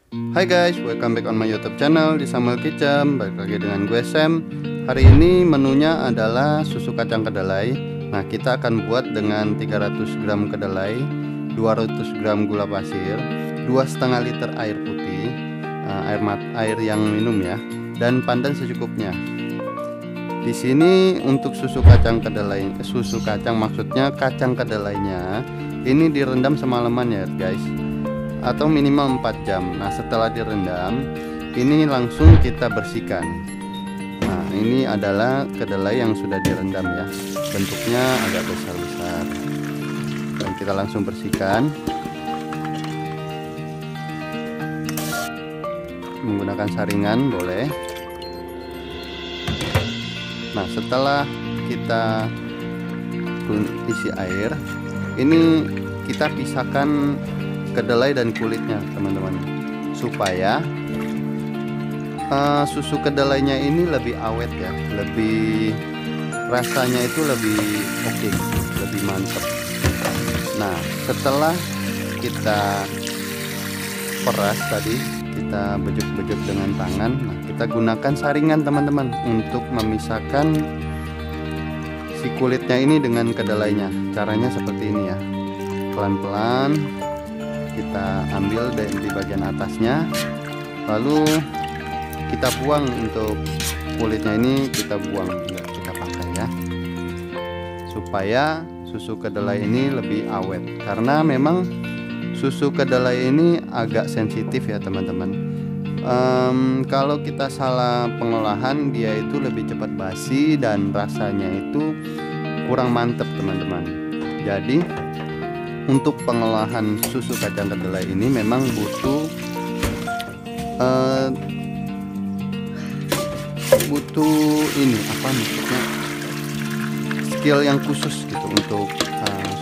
Hai guys, welcome back on my YouTube channel di Samuel Kitchen. Balik lagi dengan gue Sam. Hari ini menunya adalah susu kacang kedelai. Nah, kita akan buat dengan 300 gram kedelai, 200 gram gula pasir, 2,5 liter air putih, air yang minum ya, dan pandan secukupnya. Di sini untuk susu kacang maksudnya kacang kedelainya ini direndam semalaman ya guys, atau minimal 4 jam. Nah, setelah direndam ini langsung kita bersihkan. Nah, ini adalah kedelai yang sudah direndam ya, bentuknya agak besar-besar, dan kita langsung bersihkan menggunakan saringan boleh. Nah, setelah kita isi air, ini kita pisahkan kedelai dan kulitnya teman-teman, supaya susu kedelainya ini lebih awet ya, lebih rasanya itu lebih oke, lebih mantap. Nah, setelah kita peras tadi, kita bejek-bejek dengan tangan. Nah, kita gunakan saringan teman-teman untuk memisahkan si kulitnya ini dengan kedelainya. Caranya seperti ini ya, pelan-pelan kita ambil di bagian atasnya, lalu kita buang. Untuk kulitnya ini kita buang, enggak kita pakai ya, supaya susu kedelai ini lebih awet. Karena memang susu kedelai ini agak sensitif ya teman-teman. Kalau kita salah pengolahan, dia itu lebih cepat basi dan rasanya itu kurang mantep teman-teman. Jadi untuk pengolahan susu kacang kedelai ini memang butuh ini apa maksudnya, skill yang khusus gitu untuk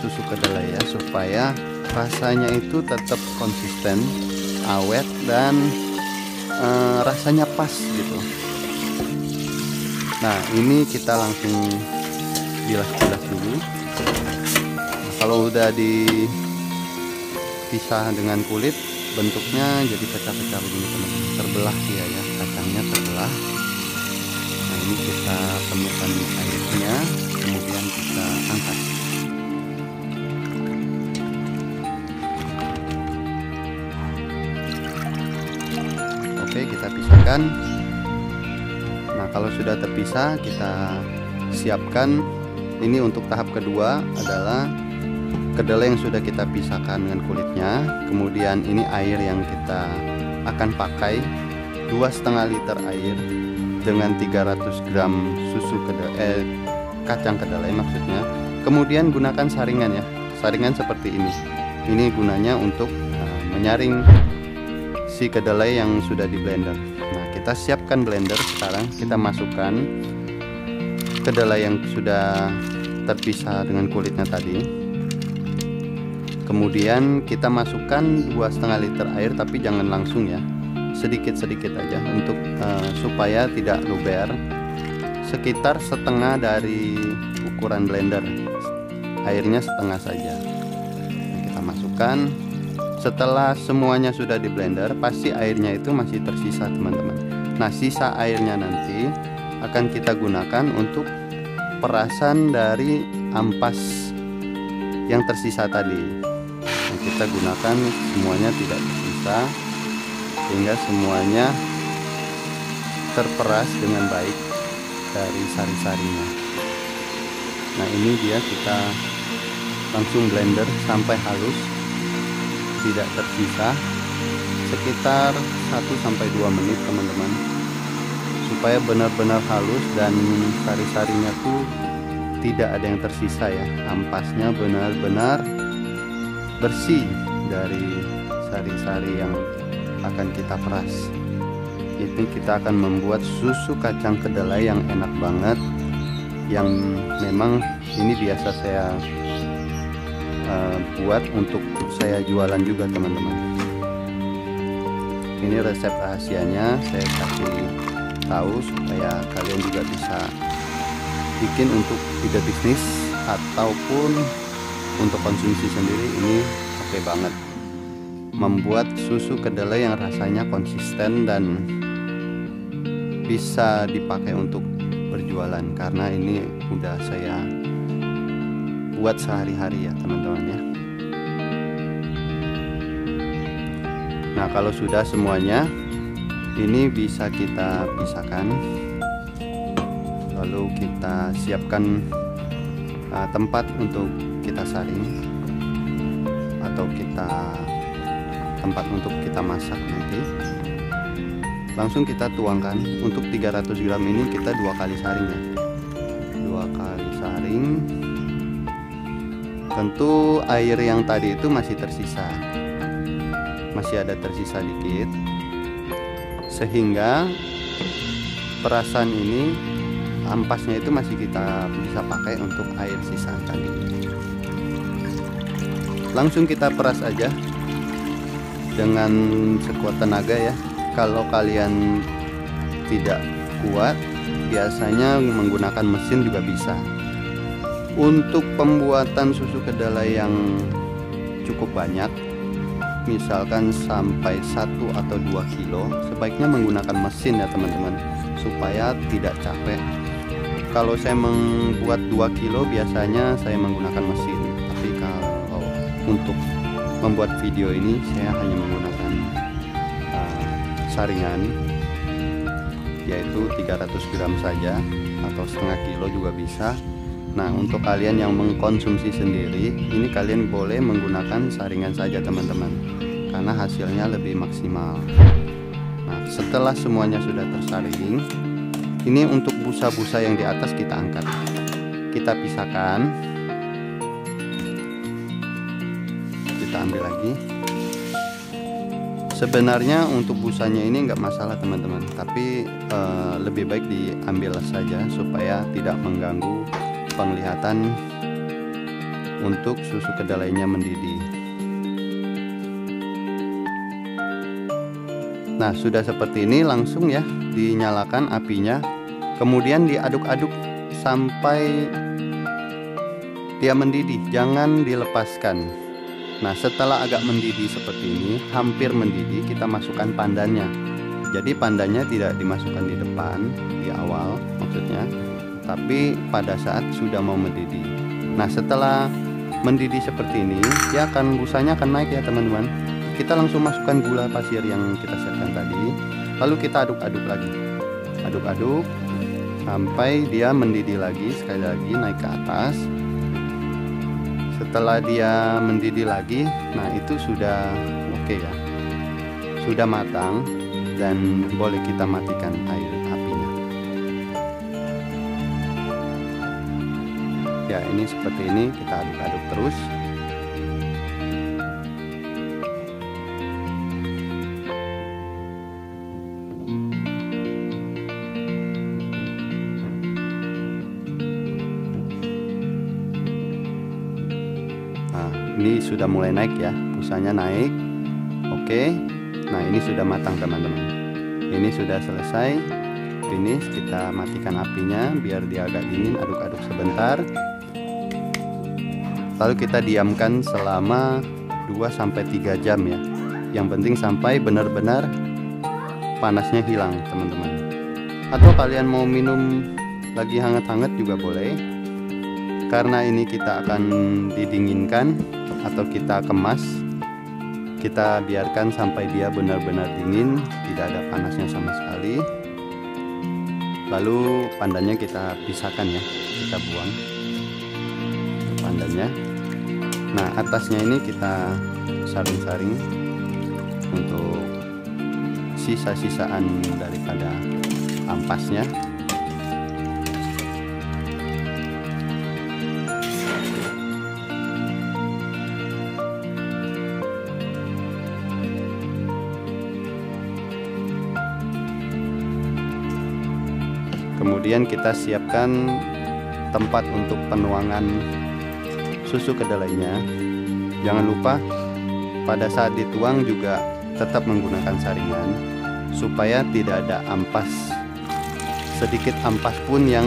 susu kedelai ya, supaya rasanya itu tetap konsisten, awet, dan rasanya pas gitu. Nah, ini kita langsung bilas-bilas dulu. Nah, kalau udah dipisah dengan kulit, bentuknya jadi pecah-pecah begini teman-teman, terbelah dia ya, kacangnya terbelah. Nah, ini kita temukan airnya, kemudian kita angkat. Oke, kita pisahkan. Nah, kalau sudah terpisah, kita siapkan. Ini untuk tahap kedua adalah kedelai yang sudah kita pisahkan dengan kulitnya. Kemudian ini air yang kita akan pakai, 2,5 liter air dengan 300 gram susu kacang kedelai maksudnya. Kemudian gunakan saringan ya, saringan seperti ini. Ini gunanya untuk menyaring si kedelai yang sudah di blender. Nah, kita siapkan blender sekarang. Kita masukkan kedelai yang sudah terpisah dengan kulitnya tadi. Kemudian kita masukkan 2,5 liter air, tapi jangan langsung ya, sedikit-sedikit aja untuk supaya tidak luber. Sekitar setengah dari ukuran blender, airnya setengah saja. Nah, kita masukkan. Setelah semuanya sudah di blender, pasti airnya itu masih tersisa teman-teman. Nah, sisa airnya nanti akan kita gunakan untuk perasan dari ampas yang tersisa tadi. Nah, kita gunakan semuanya tidak tersisa, sehingga semuanya terperas dengan baik dari sari-sarinya. Nah, ini dia, kita langsung blender sampai halus, tidak tersisa, sekitar 1-2 menit teman-teman, supaya benar-benar halus dan sari-sarinya tuh tidak ada yang tersisa ya. Ampasnya benar-benar bersih dari sari-sari yang akan kita peras. Ini kita akan membuat susu kacang kedelai yang enak banget, yang memang ini biasa saya buat untuk saya jualan juga teman-teman. Ini resep rahasianya saya kasih tahu supaya kalian juga bisa bikin untuk ide bisnis ataupun untuk konsumsi sendiri. Ini oke banget. membuat susu kedelai yang rasanya konsisten dan bisa dipakai untuk berjualan, karena ini udah saya buat sehari-hari ya teman-teman ya. Nah, kalau sudah semuanya ini bisa kita pisahkan, lalu kita siapkan tempat untuk kita saring atau tempat untuk kita masak nanti. Langsung kita tuangkan. Untuk 300 gram ini kita 2 kali saring ya, 2 kali saring. Tentu air yang tadi itu masih tersisa, masih ada tersisa dikit, sehingga perasan ini ampasnya itu masih kita bisa pakai untuk air sisa tadi. Langsung kita peras aja dengan sekuat tenaga ya. Kalau kalian tidak kuat, biasanya menggunakan mesin juga bisa. Untuk pembuatan susu kedelai yang cukup banyak, misalkan sampai 1 atau 2 kilo, sebaiknya menggunakan mesin ya teman-teman, supaya tidak capek. Kalau saya membuat 2 kilo biasanya saya menggunakan mesin, tapi kalau untuk membuat video ini saya hanya menggunakan saringan, yaitu 300 gram saja atau setengah kilo juga bisa. Nah, untuk kalian yang mengkonsumsi sendiri, ini kalian boleh menggunakan saringan saja teman-teman, karena hasilnya lebih maksimal. Nah, setelah semuanya sudah tersaring, ini untuk busa-busa yang di atas kita angkat, kita pisahkan, kita ambil lagi. Sebenarnya untuk busanya ini nggak masalah teman-teman, tapi lebih baik diambil saja supaya tidak mengganggu penglihatan untuk susu kedelainya mendidih. Nah, sudah seperti ini, langsung ya dinyalakan apinya, kemudian diaduk-aduk sampai dia mendidih, jangan dilepaskan. Nah, setelah agak mendidih seperti ini, hampir mendidih, kita masukkan pandannya. Jadi pandannya tidak dimasukkan di depan, di awal maksudnya, tapi pada saat sudah mau mendidih. Nah, setelah mendidih seperti ini, dia busanya akan naik ya teman-teman. Kita langsung masukkan gula pasir yang kita siapkan tadi, lalu kita aduk-aduk lagi, aduk-aduk sampai dia mendidih lagi, sekali lagi naik ke atas. Setelah dia mendidih lagi, nah itu sudah oke ya, sudah matang dan boleh kita matikan apinya. Ya, ini seperti ini, kita aduk-aduk terus. Ini sudah mulai naik ya, busanya naik. Oke, nah ini sudah matang teman-teman. Ini sudah selesai, finish. Kita matikan apinya biar dia agak dingin, aduk-aduk sebentar. Lalu kita diamkan selama 2-3 jam ya. Yang penting sampai benar-benar panasnya hilang teman-teman. Atau kalian mau minum lagi hangat-hangat juga boleh, karena ini kita akan didinginkan atau kita kemas. Kita biarkan sampai dia benar-benar dingin, tidak ada panasnya sama sekali. Lalu pandannya kita pisahkan ya, kita buang pandannya. Nah, atasnya ini kita saring-saring untuk sisa-sisaan daripada ampasnya. Kemudian kita siapkan tempat untuk penuangan susu kedelainya. Jangan lupa pada saat dituang juga tetap menggunakan saringan supaya tidak ada ampas, sedikit ampas pun yang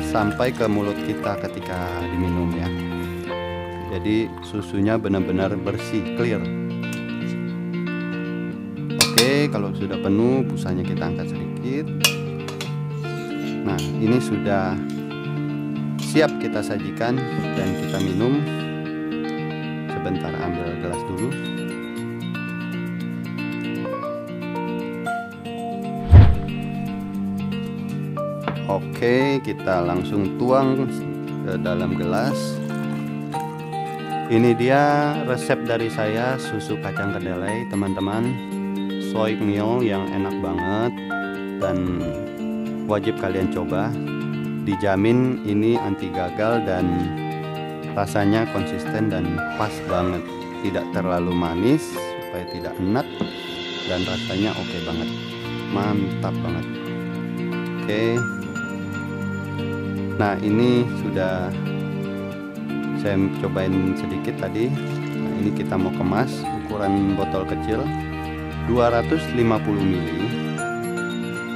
sampai ke mulut kita ketika diminum ya. Jadi susunya benar-benar bersih, clear. Oke, kalau sudah penuh busanya kita angkat sedikit. Nah, ini sudah siap kita sajikan dan kita minum. Sebentar, ambil gelas dulu. Oke, kita langsung tuang ke dalam gelas. Ini dia resep dari saya, susu kacang kedelai, teman-teman. Soy meal yang enak banget dan wajib kalian coba. Dijamin ini anti gagal dan rasanya konsisten dan pas banget. Tidak terlalu manis supaya tidak enak, dan rasanya oke banget, mantap banget. Oke, nah ini sudah saya cobain sedikit tadi. Nah, ini kita mau kemas, ukuran botol kecil 250 ml.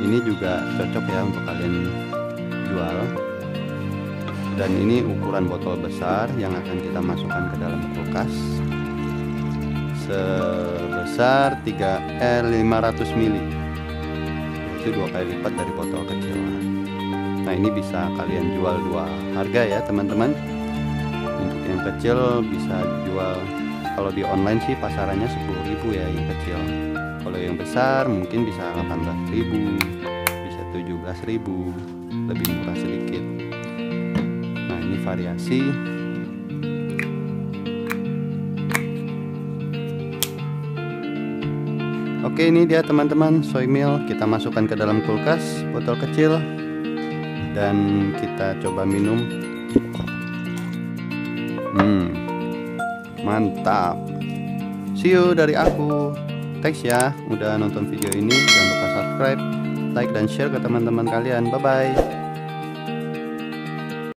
Ini juga cocok ya untuk kalian jual. Dan ini ukuran botol besar yang akan kita masukkan ke dalam kulkas sebesar 500 ml. Itu 2 kali lipat dari botol kecil. Nah, ini bisa kalian jual 2 harga ya teman-teman. Untuk yang kecil bisa jual, kalau di online sih pasarannya 10.000 ya yang kecil. Kalau yang besar mungkin bisa 18.000, bisa 17.000, lebih murah sedikit. Nah, ini variasi. Oke, ini dia teman-teman soy meal. Kita masukkan ke dalam kulkas botol kecil dan kita coba minum. Mantap. See you dari aku. Thanks ya udah nonton video ini. Jangan lupa subscribe, like, dan share ke teman-teman kalian. Bye bye.